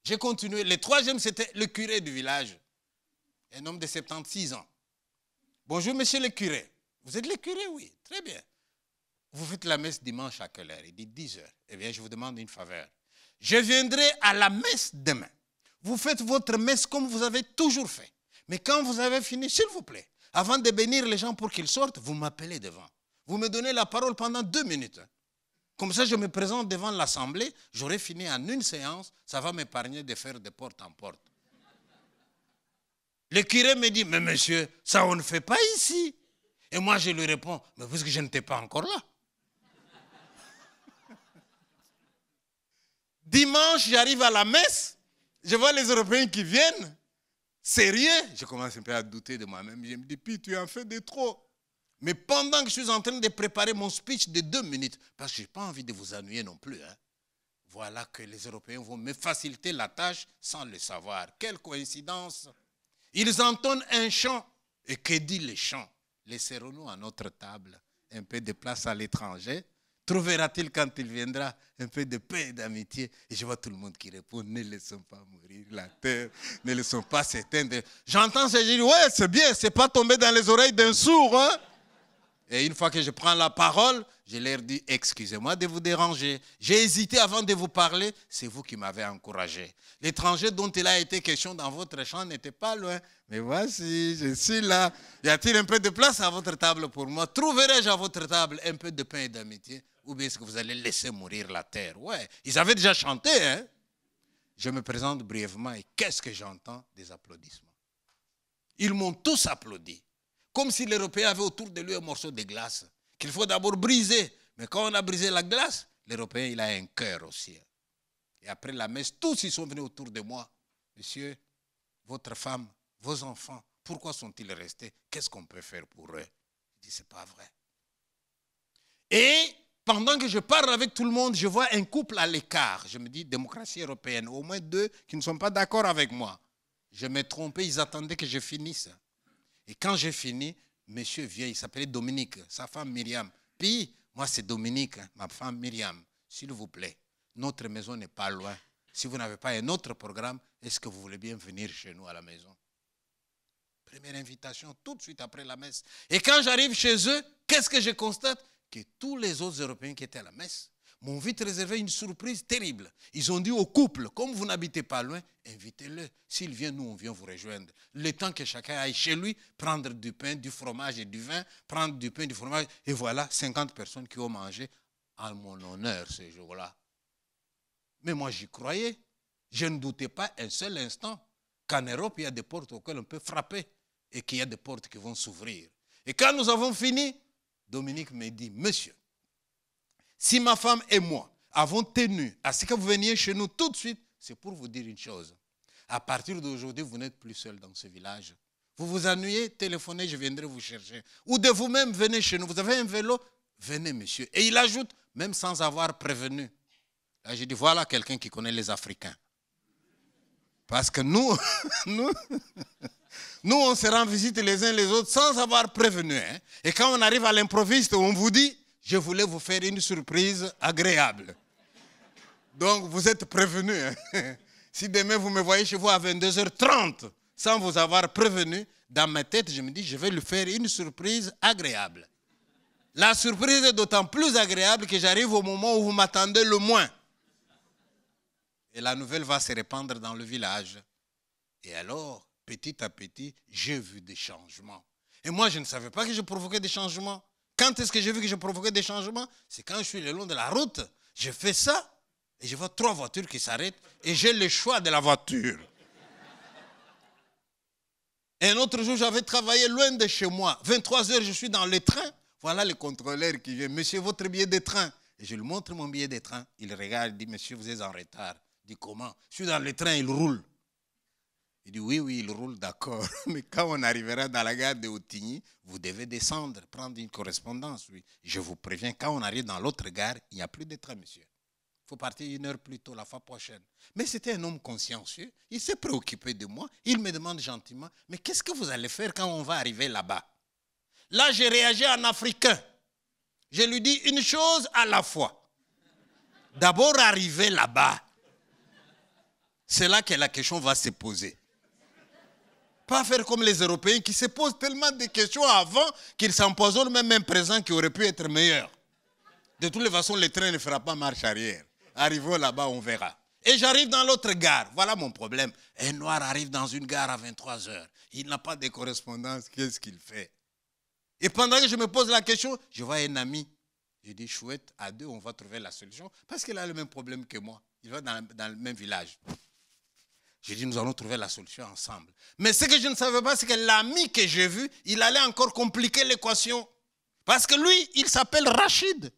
J'ai continué. Le troisième, c'était le curé du village. Un homme de 76 ans. Bonjour, monsieur le curé. Vous êtes le curé? Oui, très bien. Vous faites la messe dimanche à quelle heure? Il dit 10 heures. Eh bien, je vous demande une faveur. Je viendrai à la messe demain. Vous faites votre messe comme vous avez toujours fait. Mais quand vous avez fini, s'il vous plaît, avant de bénir les gens pour qu'ils sortent, vous m'appelez devant. Vous me donnez la parole pendant 2 minutes. Comme ça, je me présente devant l'assemblée. J'aurai fini en une séance. Ça va m'épargner de faire de porte en porte. Le curé me dit, mais monsieur, ça on ne fait pas ici. Et moi, je lui réponds, mais puisque je n'étais pas encore là. Dimanche, j'arrive à la messe. Je vois les Européens qui viennent. Sérieux? Je commence un peu à douter de moi-même. Je me dis, puis tu en fais de trop. Mais pendant que je suis en train de préparer mon speech de 2 minutes, parce que je n'ai pas envie de vous ennuyer non plus, hein, voilà que les Européens vont me faciliter la tâche sans le savoir. Quelle coïncidence! Ils entonnent un chant. Et que dit le chant? Laisserons-nous à notre table un peu de place à l'étranger? Trouvera-t-il quand il viendra un peu de paix et d'amitié? Et je vois tout le monde qui répond, ne laissons pas mourir la terre, ne laissons pas s'éteindre. J'entends ça, je dis, ouais, c'est bien, c'est pas tombé dans les oreilles d'un sourd, hein? Et une fois que je prends la parole, je leur dis, excusez-moi de vous déranger. J'ai hésité avant de vous parler, c'est vous qui m'avez encouragé. L'étranger dont il a été question dans votre champ n'était pas loin. Mais voici, je suis là. Y a-t-il un peu de place à votre table pour moi? Trouverai-je à votre table un peu de pain et d'amitié? Ou bien est-ce que vous allez laisser mourir la terre? Ouais, ils avaient déjà chanté, hein? Je me présente brièvement et qu'est-ce que j'entends? Des applaudissements. Ils m'ont tous applaudi. Comme si l'Européen avait autour de lui un morceau de glace qu'il faut d'abord briser. Mais quand on a brisé la glace, l'Européen, il a un cœur aussi. Et après la messe, tous ils sont venus autour de moi. Monsieur, votre femme, vos enfants, pourquoi sont-ils restés? Qu'est-ce qu'on peut faire pour eux? Je dis, c'est pas vrai. Et pendant que je parle avec tout le monde, je vois un couple à l'écart. Je me dis, démocratie européenne, au moins 2 qui ne sont pas d'accord avec moi. Je me trompais, ils attendaient que je finisse. Et quand j'ai fini, monsieur vient, il s'appelait Dominique, sa femme Myriam. Puis, moi c'est Dominique, ma femme Myriam. S'il vous plaît, notre maison n'est pas loin. Si vous n'avez pas un autre programme, est-ce que vous voulez bien venir chez nous à la maison? Première invitation, tout de suite après la messe. Et quand j'arrive chez eux, qu'est-ce que je constate? Que tous les autres Européens qui étaient à la messe m'ont vite réservé une surprise terrible. Ils ont dit au couple, comme vous n'habitez pas loin, invitez-le. S'il vient, nous, on vient vous rejoindre. Le temps que chacun aille chez lui, prendre du pain, du fromage et du vin, prendre du pain, du fromage, et voilà, 50 personnes qui ont mangé en mon honneur ce jour-là. Mais moi, j'y croyais. Je ne doutais pas un seul instant qu'en Europe, il y a des portes auxquelles on peut frapper et qu'il y a des portes qui vont s'ouvrir. Et quand nous avons fini, Dominique me dit, monsieur, si ma femme et moi avons tenu à ce que vous veniez chez nous tout de suite, c'est pour vous dire une chose. À partir d'aujourd'hui, vous n'êtes plus seul dans ce village. Vous vous ennuyez, téléphonez, je viendrai vous chercher. Ou de vous-même, venez chez nous. Vous avez un vélo? Venez, monsieur. Et il ajoute, même sans avoir prévenu. Là, j'ai dit, voilà quelqu'un qui connaît les Africains. Parce que nous, nous, on se rend visite les uns les autres sans avoir prévenu. Hein? Et quand on arrive à l'improviste, on vous dit, je voulais vous faire une surprise agréable. Donc, vous êtes prévenus. Hein? Si demain, vous me voyez chez vous à 22h30, sans vous avoir prévenu, dans ma tête, je me dis, je vais lui faire une surprise agréable. La surprise est d'autant plus agréable que j'arrive au moment où vous m'attendez le moins. Et la nouvelle va se répandre dans le village. Et alors, petit à petit, j'ai vu des changements. Et moi, je ne savais pas que je provoquais des changements. Quand est-ce que j'ai vu que je provoquais des changements? C'est quand je suis le long de la route. Je fais ça et je vois 3 voitures qui s'arrêtent et j'ai le choix de la voiture. Et un autre jour, j'avais travaillé loin de chez moi. 23h, je suis dans le train. Voilà le contrôleur qui vient. Monsieur, votre billet de train. Et je lui montre mon billet de train. Il regarde, il dit, monsieur, vous êtes en retard. Je dis, comment? Je suis dans le train, il roule. Il dit, oui, il roule, d'accord. Mais quand on arrivera dans la gare de Outigny, vous devez descendre, prendre une correspondance. Oui. Je vous préviens, quand on arrive dans l'autre gare, il n'y a plus de train, monsieur. Il faut partir 1 heure plus tôt, la fois prochaine. Mais c'était un homme consciencieux. Il s'est préoccupé de moi. Il me demande gentiment, mais qu'est-ce que vous allez faire quand on va arriver là-bas? Là, j'ai réagi en africain. Je lui dis une chose à la fois. D'abord, arriver là-bas. C'est là que la question va se poser. Pas faire comme les Européens qui se posent tellement de questions avant qu'ils s'empoisonnent même un présent qui aurait pu être meilleur. De toutes les façons, le train ne fera pas marche arrière. Arrivons là-bas, on verra. Et j'arrive dans l'autre gare. Voilà mon problème. Un noir arrive dans une gare à 23 heures. Il n'a pas de correspondance. Qu'est-ce qu'il fait? Et pendant que je me pose la question, je vois un ami. Je dis, chouette, à deux, on va trouver la solution. Parce qu'il a le même problème que moi. Il va dans le même village. J'ai dit, nous allons trouver la solution ensemble. Mais ce que je ne savais pas, c'est que l'ami que j'ai vu, il allait encore compliquer l'équation. Parce que lui, il s'appelle Rachid.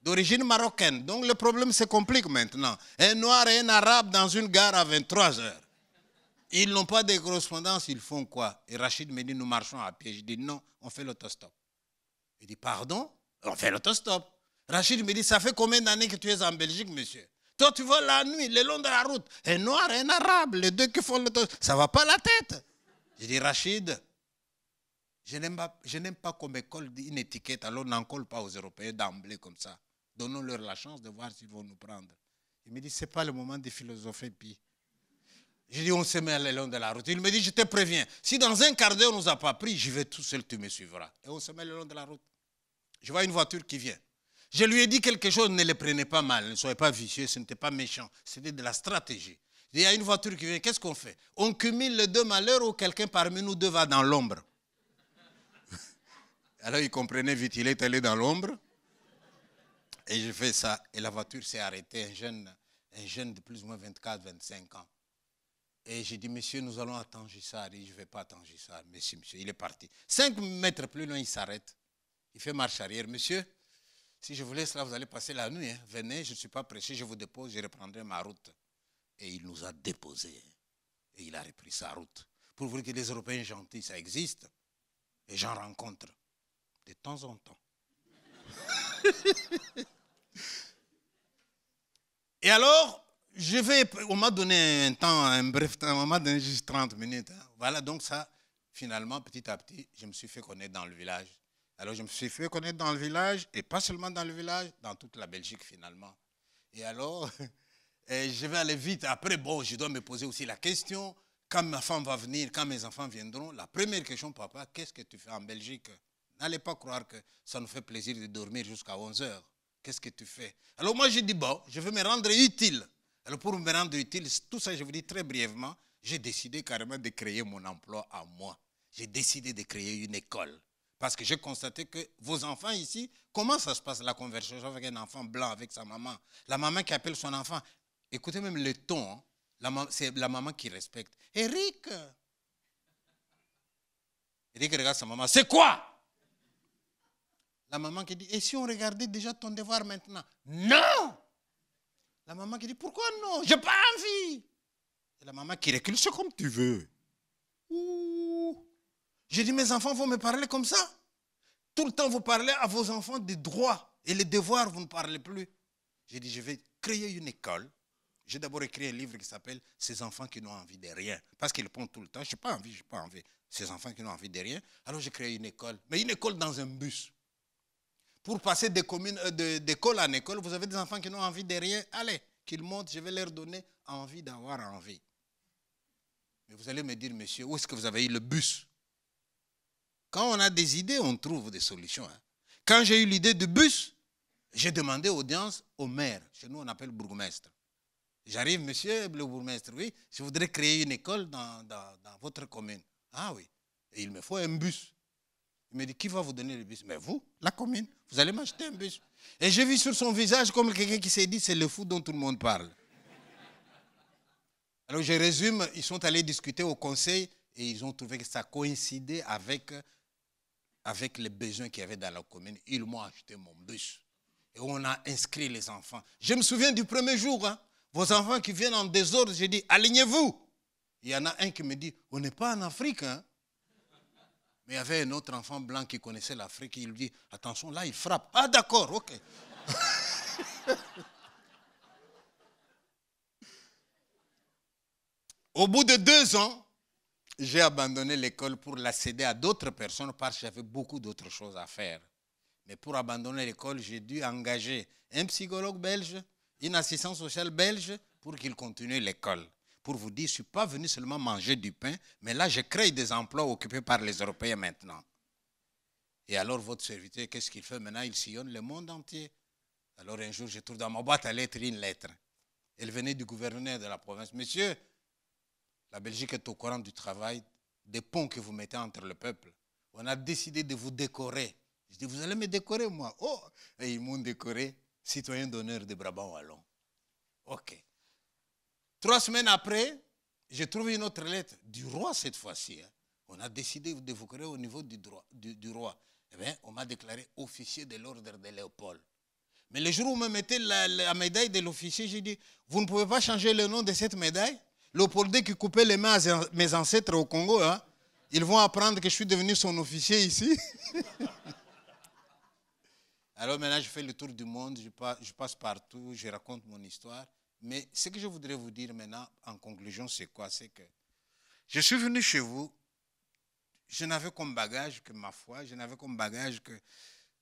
D'origine marocaine. Donc le problème se complique maintenant. Un noir et un arabe dans une gare à 23 heures. Ils n'ont pas de correspondance, ils font quoi? Et Rachid me dit, nous marchons à pied. Je dis, non, on fait l'autostop. Il dit, pardon? On fait l'autostop. Rachid me dit, ça fait combien d'années que tu es en Belgique, monsieur? Toi, tu vas la nuit, le long de la route. Un noir et un arabe, les deux qui font l'autostop. Ça ne va pas la tête. Je dis, Rachid, je n'aime pas qu'on me colle une étiquette, alors n'en colle pas aux Européens d'emblée comme ça. Donnons-leur la chance de voir s'ils vont nous prendre. Il me dit, ce n'est pas le moment de philosopher, puis. Je dis, on se met le long de la route. Il me dit, je te préviens, si dans un quart d'heure on ne nous a pas pris, je vais tout seul, tu me suivras. Et on se met le long de la route. Je vois une voiture qui vient. Je lui ai dit quelque chose, ne le prenez pas mal, ne soyez pas vicieux, ce n'était pas méchant, c'était de la stratégie. Il y a une voiture qui vient, qu'est-ce qu'on fait? On cumule les deux malheurs ou quelqu'un parmi nous deux va dans l'ombre. Alors il comprenait vite, il est allé dans l'ombre. Et je fais ça, et la voiture s'est arrêtée, un jeune de plus ou moins 24-25 ans. Et j'ai dit, monsieur, nous allons à Tangissar. Il dit, je ne vais pas à Tangissar. Monsieur, il est parti. 5 mètres plus loin, il s'arrête. Il fait marche arrière. Monsieur, si je vous laisse là, vous allez passer la nuit. Hein. Venez, je ne suis pas pressé, je vous dépose, je reprendrai ma route. Et il nous a déposés. Et il a repris sa route. Pour vous dire que les Européens gentils, ça existe. Et j'en rencontre de temps en temps. Et alors, on m'a donné un temps, un bref temps, on m'a donné juste 30 minutes. Hein. Voilà, donc ça, finalement, petit à petit, je me suis fait connaître dans le village. Alors, je me suis fait connaître dans le village, et pas seulement dans le village, dans toute la Belgique, finalement. Et alors, je vais aller vite. Après, bon, je dois me poser aussi la question, quand ma femme va venir, quand mes enfants viendront, la première question, papa, qu'est-ce que tu fais en Belgique? N'allez pas croire que ça nous fait plaisir de dormir jusqu'à 11 heures. Qu'est-ce que tu fais? Alors moi, j'ai dit, bon, je vais me rendre utile. Alors pour me rendre utile, tout ça, je vous dis très brièvement, j'ai décidé carrément de créer mon emploi à moi. J'ai décidé de créer une école. Parce que j'ai constaté que vos enfants ici, comment ça se passe la conversation avec un enfant blanc, avec sa maman? La maman qui appelle son enfant, écoutez même le ton, hein, c'est la maman qui respecte. Eric regarde sa maman, c'est quoi? La maman qui dit, et si on regardait déjà ton devoir maintenant? Non! La maman qui dit, pourquoi non? J'ai pas envie. Et la maman qui recule, c'est comme tu veux. Ouh. J'ai dit, mes enfants vont me parler comme ça. Tout le temps, vous parlez à vos enfants des droits et les devoirs, vous ne parlez plus. J'ai dit, je vais créer une école. J'ai d'abord écrit un livre qui s'appelle « Ces enfants qui n'ont envie de rien ». Parce qu'ils répondent tout le temps, je n'ai pas envie. Ces enfants qui n'ont envie de rien. Alors j'ai créé une école, mais une école dans un bus. Pour passer d'école en école, vous avez des enfants qui n'ont envie de rien. Allez, qu'ils montent, je vais leur donner envie d'avoir envie. Mais vous allez me dire, monsieur, où est-ce que vous avez eu le bus? Quand on a des idées, on trouve des solutions. Hein. Quand j'ai eu l'idée du bus, j'ai demandé audience au maire. Chez nous, on appelle bourgmestre. J'arrive, monsieur le bourgmestre, oui, je voudrais créer une école dans votre commune. Ah oui, et il me faut un bus. Il me dit, qui va vous donner le bus? Mais vous, la commune, vous allez m'acheter un bus. Et j'ai vu sur son visage comme quelqu'un qui s'est dit, c'est le fou dont tout le monde parle. Alors je résume, ils sont allés discuter au conseil et ils ont trouvé que ça coïncidait avec les besoins qu'il y avait dans la commune. Ils m'ont acheté mon bus. Et on a inscrit les enfants. Je me souviens du premier jour, hein, vos enfants qui viennent en désordre, j'ai dit, alignez-vous. Il y en a un qui me dit, on n'est pas en Afrique, hein. Mais il y avait un autre enfant blanc qui connaissait l'Afrique, il lui dit, attention, là, il frappe. Ah, d'accord, ok. Au bout de 2 ans, j'ai abandonné l'école pour la céder à d'autres personnes parce que j'avais beaucoup d'autres choses à faire. Mais pour abandonner l'école, j'ai dû engager un psychologue belge, une assistante sociale belge pour qu'il continue l'école. Pour vous dire, je ne suis pas venu seulement manger du pain, mais là, je crée des emplois occupés par les Européens maintenant. Et alors, votre serviteur, qu'est-ce qu'il fait maintenant? Il sillonne le monde entier. Alors, un jour, je trouve dans ma boîte à lettres une lettre. Elle venait du gouverneur de la province. Monsieur, la Belgique est au courant du travail, des ponts que vous mettez entre le peuple. On a décidé de vous décorer. Je dis, vous allez me décorer, moi? Oh, et ils m'ont décoré citoyen d'honneur de Brabant-Wallon. OK. 3 semaines après, j'ai trouvé une autre lettre du roi cette fois-ci. Hein. On a décidé de vous créer au niveau du roi. Eh bien, on m'a déclaré officier de l'ordre de Léopold. Mais le jour où on me mettait la médaille de l'officier, j'ai dit, vous ne pouvez pas changer le nom de cette médaille? Léopoldais qui coupait les mains à mes ancêtres au Congo, hein, ils vont apprendre que je suis devenu son officier ici. Alors maintenant, je fais le tour du monde, je passe partout, je raconte mon histoire. Mais ce que je voudrais vous dire maintenant, en conclusion, c'est quoi? C'est que je suis venu chez vous, je n'avais comme bagage que ma foi, je n'avais comme bagage que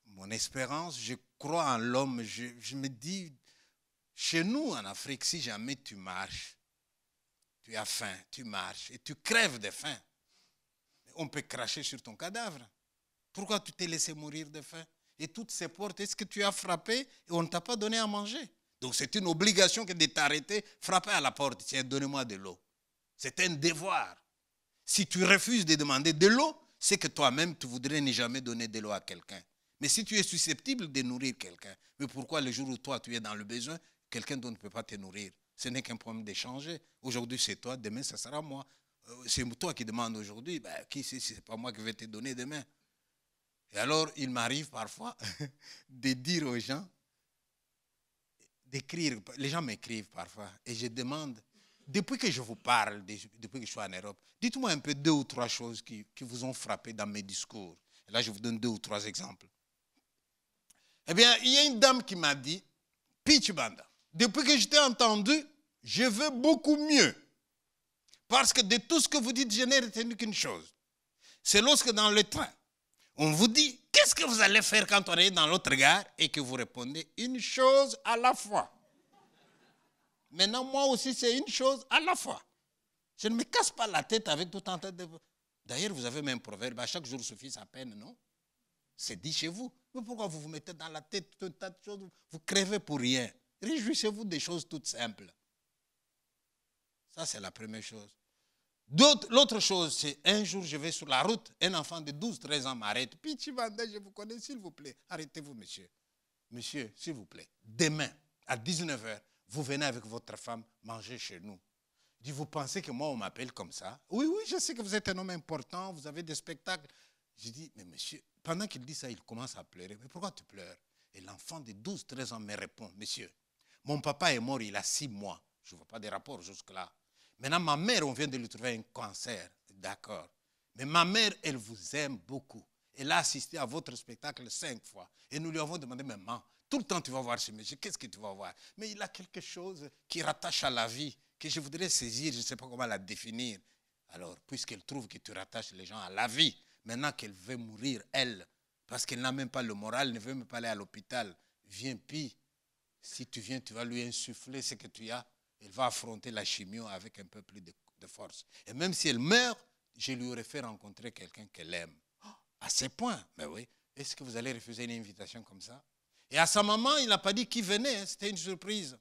mon espérance, je crois en l'homme, je me dis, chez nous en Afrique, si jamais tu marches, tu as faim, tu marches et tu crèves de faim, on peut cracher sur ton cadavre. Pourquoi tu t'es laissé mourir de faim? Et toutes ces portes, est-ce que tu as frappé et on ne t'a pas donné à manger? Donc c'est une obligation que de t'arrêter, frapper à la porte, tiens, donnez-moi de l'eau. C'est un devoir. Si tu refuses de demander de l'eau, c'est que toi-même, tu voudrais ne jamais donner de l'eau à quelqu'un. Mais si tu es susceptible de nourrir quelqu'un, mais pourquoi le jour où toi, tu es dans le besoin, quelqu'un d'autre ne peut pas te nourrir? Ce n'est qu'un problème d'échanger. Aujourd'hui, c'est toi, demain, ça sera moi. C'est toi qui demandes aujourd'hui, ben, qui sait si ce n'est pas moi qui vais te donner demain? Et alors, il m'arrive parfois de dire aux gens, d'écrire, les gens m'écrivent parfois, et je demande, depuis que je vous parle, depuis que je suis en Europe, dites-moi un peu 2 ou 3 choses qui vous ont frappé dans mes discours. Et là, je vous donne 2 ou 3 exemples. Eh bien, il y a une dame qui m'a dit, Pitch Banda, depuis que je t'ai entendu, je veux beaucoup mieux. Parce que de tout ce que vous dites, je n'ai retenu qu'une chose. C'est lorsque dans le train, on vous dit, qu'est-ce que vous allez faire quand on est dans l'autre gare? Et que vous répondez une chose à la fois. Maintenant, moi aussi, c'est une chose à la fois. Je ne me casse pas la tête avec tout un tas de... D'ailleurs, vous avez même un proverbe, à chaque jour suffit sa peine, non? C'est dit chez vous. Mais pourquoi vous vous mettez dans la tête tout un tas de choses? Vous crevez pour rien. Réjouissez-vous des choses toutes simples. Ça, c'est la première chose. L'autre chose, c'est un jour, je vais sur la route, un enfant de 12-13 ans m'arrête. Pichi Banda, je vous connais, s'il vous plaît. Arrêtez-vous, monsieur. Monsieur, s'il vous plaît, demain, à 19h, vous venez avec votre femme manger chez nous. Je dis, vous pensez que moi, on m'appelle comme ça? Oui, oui, je sais que vous êtes un homme important, vous avez des spectacles. Je dis, mais monsieur, pendant qu'il dit ça, il commence à pleurer. Mais pourquoi tu pleures? Et l'enfant de 12-13 ans me répond, monsieur, mon papa est mort il a 6 mois. Je ne vois pas de rapport jusque-là. Maintenant, ma mère, on vient de lui trouver un cancer. D'accord. Mais ma mère, elle vous aime beaucoup. Elle a assisté à votre spectacle 5 fois. Et nous lui avons demandé, maman, tout le temps tu vas voir ce monsieur, qu'est-ce que tu vas voir? Mais il a quelque chose qui rattache à la vie, que je voudrais saisir, je ne sais pas comment la définir. Alors, puisqu'elle trouve que tu rattaches les gens à la vie, maintenant qu'elle veut mourir, elle, parce qu'elle n'a même pas le moral, elle ne veut même pas aller à l'hôpital, viens, puis, si tu viens, tu vas lui insuffler ce que tu as. Elle va affronter la chimio avec un peu plus de force. Et même si elle meurt, je lui aurais fait rencontrer quelqu'un qu'elle aime. À ce point, mais oui. Est-ce que vous allez refuser une invitation comme ça? Et à sa maman, il n'a pas dit qui venait, c'était une surprise.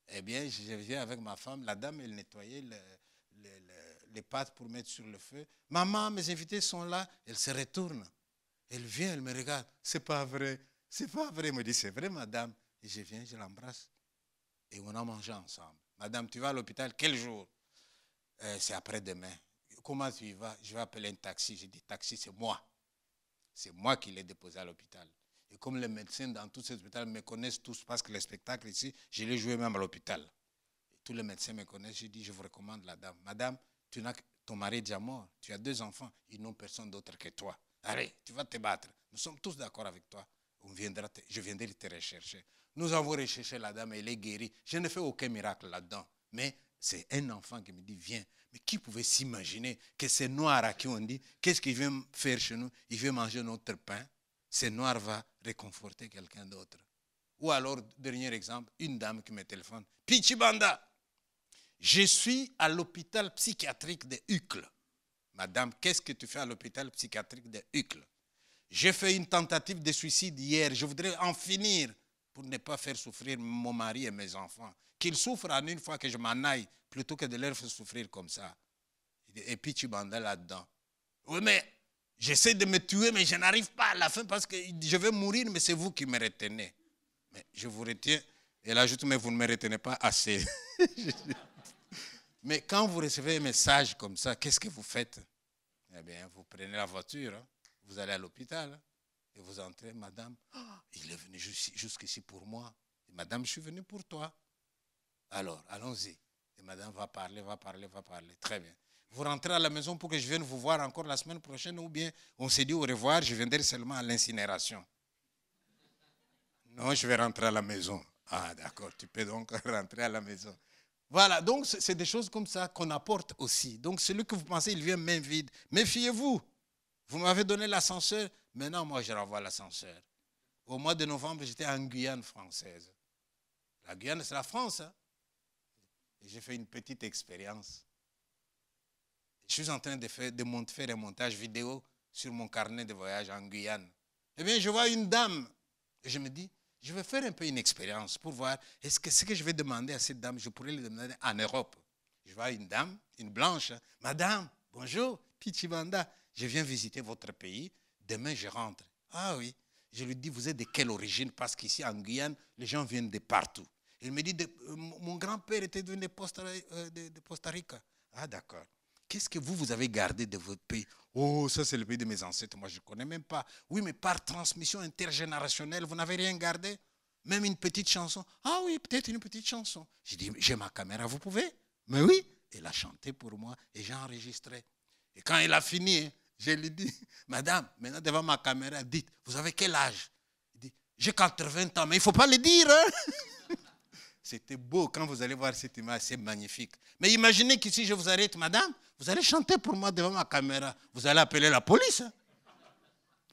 Eh bien, je viens avec ma femme, la dame, elle nettoyait les pâtes pour mettre sur le feu. Maman, mes invités sont là. Elle se retourne. Elle vient, elle me regarde. C'est pas vrai, c'est pas vrai. Elle me dit, c'est vrai, madame. Et je viens, je l'embrasse. Et on a mangé ensemble. Madame, tu vas à l'hôpital quel jour? C'est après-demain. Comment tu y vas? Je vais appeler un taxi. J'ai dit, taxi, c'est moi. C'est moi qui l'ai déposé à l'hôpital. Et comme les médecins dans tous ces hôpitaux me connaissent tous, parce que le spectacle ici, je l'ai joué même à l'hôpital. Tous les médecins me connaissent. J'ai dit, je vous recommande la dame. Madame, ton mari est déjà mort. Tu as 2 enfants. Ils n'ont personne d'autre que toi. Allez, tu vas te battre. Nous sommes tous d'accord avec toi. Je viendrai te rechercher. Nous avons recherché la dame, elle est guérie. Je ne fais aucun miracle là-dedans. Mais C'est un enfant qui me dit, viens. Mais qui pouvait s'imaginer que ces noirs à qui on dit, qu'est-ce qu'il vient faire chez nous? Il veut manger notre pain. Ces noirs va réconforter quelqu'un d'autre. Ou alors, dernier exemple, une dame qui me téléphone. Pichibanda, je suis à l'hôpital psychiatrique de Uccle. Madame, qu'est-ce que tu fais à l'hôpital psychiatrique de Uccle? J'ai fait une tentative de suicide hier. Je voudrais en finir pour ne pas faire souffrir mon mari et mes enfants. Qu'ils souffrent en une fois que je m'en aille, plutôt que de leur faire souffrir comme ça. Et puis tu bandes là-dedans. Oui, mais j'essaie de me tuer, mais je n'arrive pas à la fin parce que je vais mourir, mais c'est vous qui me retenez. Mais je vous retiens. Et là, mais vous ne me retenez pas assez. Mais quand vous recevez un message comme ça, qu'est-ce que vous faites? Eh bien, vous prenez la voiture, hein, vous allez à l'hôpital, hein, et vous entrez, madame, oh, il est venu jusqu'ici pour moi. Et madame, je suis venu pour toi. Alors, allons-y. Et madame va parler. Très bien. Vous rentrez à la maison pour que je vienne vous voir encore la semaine prochaine, ou bien on s'est dit au revoir, je viendrai seulement à l'incinération. Non, je vais rentrer à la maison. Ah, d'accord, tu peux donc rentrer à la maison. Voilà, donc c'est des choses comme ça qu'on apporte aussi. Donc celui que vous pensez, il vient main vide. Méfiez-vous. Vous m'avez donné l'ascenseur, maintenant moi je renvoie l'ascenseur. Au mois de novembre, j'étais en Guyane française. La Guyane, c'est la France. Hein? J'ai fait une petite expérience. Je suis en train de faire un montage vidéo sur mon carnet de voyage en Guyane. Eh bien, je vois une dame et je me dis, je vais faire un peu une expérience pour voir est-ce que ce que je vais demander à cette dame, je pourrais le demander en Europe. Je vois une dame, une blanche. Madame, bonjour, Pichibanda, je viens visiter votre pays. Demain, je rentre. Ah oui. Je lui dis, vous êtes de quelle origine? Parce qu'ici, en Guyane, les gens viennent de partout. Il me dit, mon grand-père était venu de Costa Rica. Ah, d'accord. Qu'est-ce que vous avez gardé de votre pays? Oh, ça c'est le pays de mes ancêtres, moi je ne connais même pas. Oui, mais par transmission intergénérationnelle, vous n'avez rien gardé? Même une petite chanson? Ah oui, peut-être une petite chanson. J'ai dit, j'ai ma caméra, vous pouvez? Mais oui. Elle a chanté pour moi et j'ai enregistré. Et quand elle a fini, je lui dis, madame, maintenant devant ma caméra, dites, vous avez quel âge? Il dit, j'ai 80 ans, mais il ne faut pas le dire. Hein? C'était beau quand vous allez voir cette image, c'est magnifique. Mais imaginez qu'ici je vous arrête, madame, vous allez chanter pour moi devant ma caméra. Vous allez appeler la police. Hein?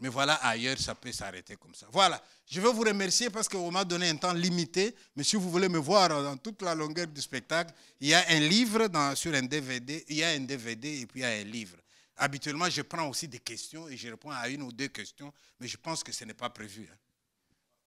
Mais voilà, ailleurs, ça peut s'arrêter comme ça. Voilà, je veux vous remercier parce qu'on m'a donné un temps limité. Mais si vous voulez me voir dans toute la longueur du spectacle, il y a un livre sur un DVD, il y a un DVD et puis il y a un livre. Habituellement, je prends aussi des questions et je réponds à une ou deux questions, mais je pense que ce n'est pas prévu. Hein.